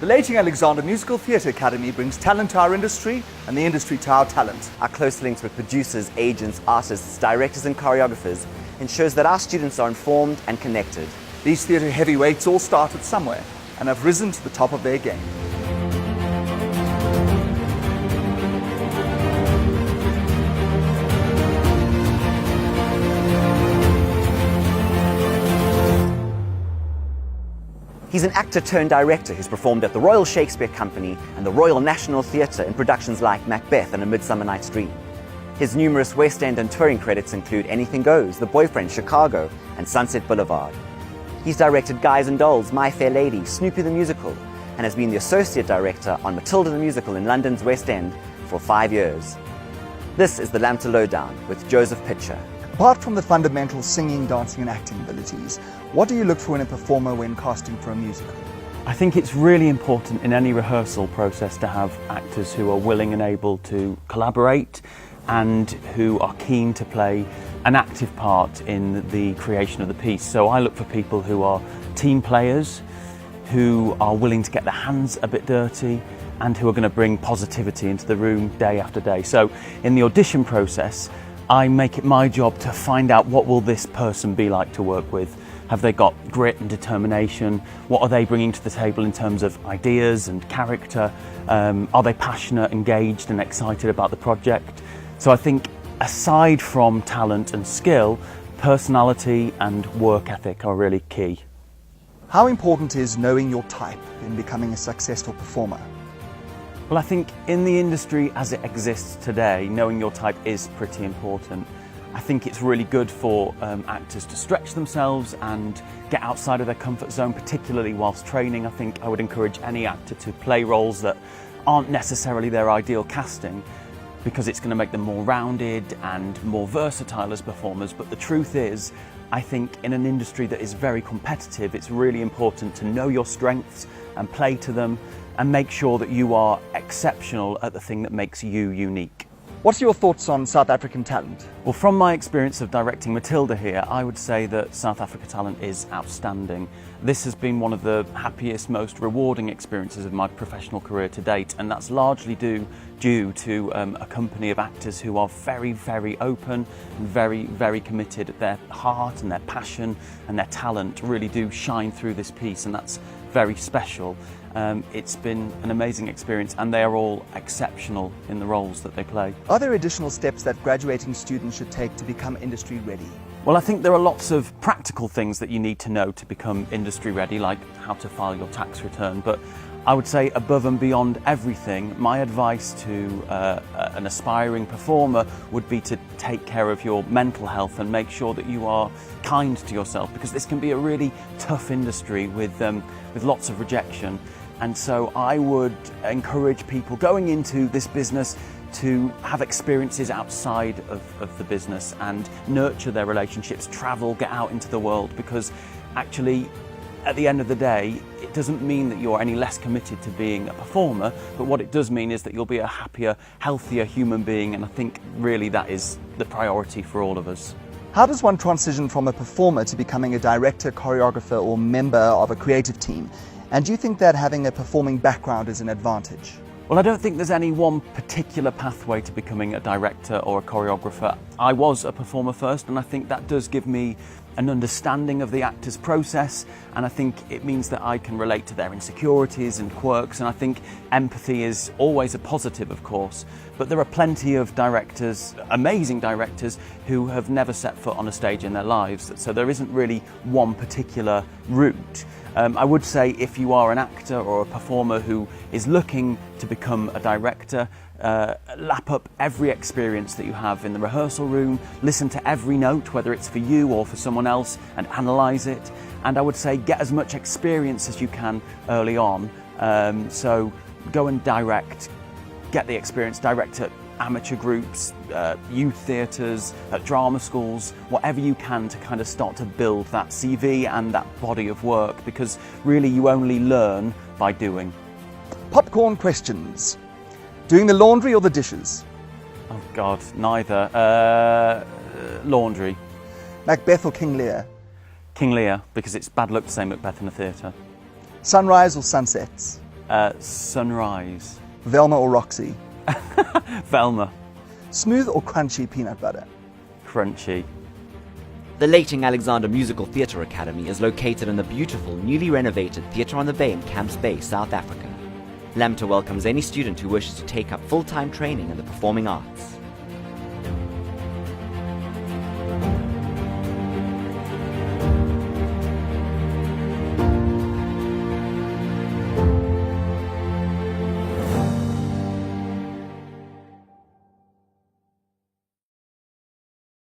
The Luitingh Alexander Musical Theatre Academy brings talent to our industry and the industry to our talent. Our close links with producers, agents, artists, directors and choreographers ensures that our students are informed and connected. These theatre heavyweights all started somewhere and have risen to the top of their game. He's an actor turned director who's performed at the Royal Shakespeare Company and the Royal National Theatre in productions like Macbeth and A Midsummer Night's Dream. His numerous West End and touring credits include Anything Goes, The Boyfriend, Chicago and Sunset Boulevard. He's directed Guys and Dolls, My Fair Lady, Snoopy the Musical, and has been the associate director on Matilda the Musical in London's West End for 5 years. This is the LAMTA Lowdown with Joseph Pitcher. Apart from the fundamental singing, dancing and acting abilities, what do you look for in a performer when casting for a musical? I think it's really important in any rehearsal process to have actors who are willing and able to collaborate and who are keen to play an active part in the creation of the piece. So I look for people who are team players, who are willing to get their hands a bit dirty and who are going to bring positivity into the room day after day. So in the audition process, I make it my job to find out what will this person be like to work with. Have they got grit and determination? What are they bringing to the table in terms of ideas and character? Are they passionate, engaged and excited about the project? So I think aside from talent and skill, personality and work ethic are really key. How important is knowing your type in becoming a successful performer? Well, I think in the industry as it exists today, knowing your type is pretty important. I think it's really good for actors to stretch themselves and get outside of their comfort zone, particularly whilst training. I think I would encourage any actor to play roles that aren't necessarily their ideal casting, because it's going to make them more rounded and more versatile as performers. But the truth is, I think in an industry that is very competitive, it's really important to know your strengths and play to them and make sure that you are exceptional at the thing that makes you unique. What's your thoughts on South African talent? Well, from my experience of directing Matilda here, I would say that South Africa talent is outstanding. This has been one of the happiest, most rewarding experiences of my professional career to date, and that's largely due to a company of actors who are very, very open and very, very committed. Their heart and their passion and their talent really do shine through this piece, and that's very special. It's been an amazing experience and they are all exceptional in the roles that they play. Are there additional steps that graduating students should take to become industry ready? Well, I think there are lots of practical things that you need to know to become industry ready, like how to file your tax return. But I would say above and beyond everything, my advice to an aspiring performer would be to take care of your mental health and make sure that you are kind to yourself, because this can be a really tough industry with lots of rejection. And so I would encourage people going into this business to have experiences outside of the business and nurture their relationships, travel, get out into the world, because actually at the end of the day, it doesn't mean that you're any less committed to being a performer, but what it does mean is that you'll be a happier, healthier human being, and I think really that is the priority for all of us. How does one transition from a performer to becoming a director, choreographer or member of a creative team? And do you think that having a performing background is an advantage? Well, I don't think there's any one particular pathway to becoming a director or a choreographer. I was a performer first, and I think that does give me an understanding of the actor's process, and I think it means that I can relate to their insecurities and quirks, and I think empathy is always a positive, of course, but there are plenty of directors, amazing directors, who have never set foot on a stage in their lives, so there isn't really one particular route. I would say if you are an actor or a performer who is looking to become a director, lap up every experience that you have in the rehearsal room, listen to every note, whether it's for you or for someone else, and analyse it. And I would say get as much experience as you can early on. So go and direct, get the experience, direct at amateur groups, youth theatres, at drama schools, whatever you can to kind of start to build that CV and that body of work, because really you only learn by doing. Popcorn questions. Doing the laundry or the dishes? Oh God, neither. Laundry. Macbeth or King Lear? King Lear, because it's bad luck to say Macbeth in a theatre. Sunrise or sunsets? Sunrise. Velma or Roxy? Velma. Smooth or crunchy peanut butter? Crunchy. The Luitingh Alexander Musical Theatre Academy is located in the beautiful, newly renovated Theatre on the Bay in Camps Bay, South Africa. LAMTA welcomes any student who wishes to take up full-time training in the performing arts.